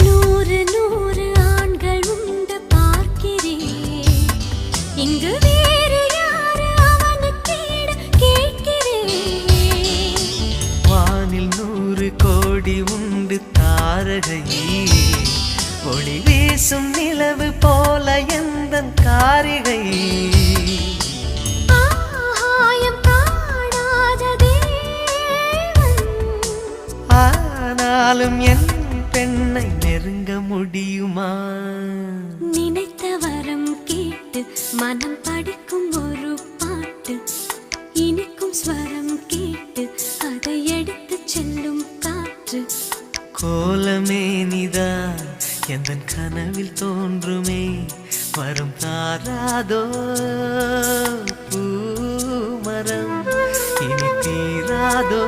நூறு நூறு ஆண்கள் உண்டு பார்க்கிறேன், இங்கு வேறு யாரு அவனுக்கேட கேட்கிறேன். வானில் 100 கோடி உண்டு தாரகையே, ஒளி வீசும் நிலவு போல எந்தன் காரிகை. ஆகாயம் காணாத தேவன், ஆனாலும் என் பெண்ணை நெருங்க முடியுமா? நினைத்த வரம் கேட்டு மனம் படிக்கும் ஒரு பாட்டு, இனிக்கும் ஸ்வரம் கேட்டு அதை எடுத்து செல்லும் காற்று. கோலமே நீதான் எந்தன் கனவில் தோன்றுமே, வரும் தாராதோ பூமரம், இனி தீராதோ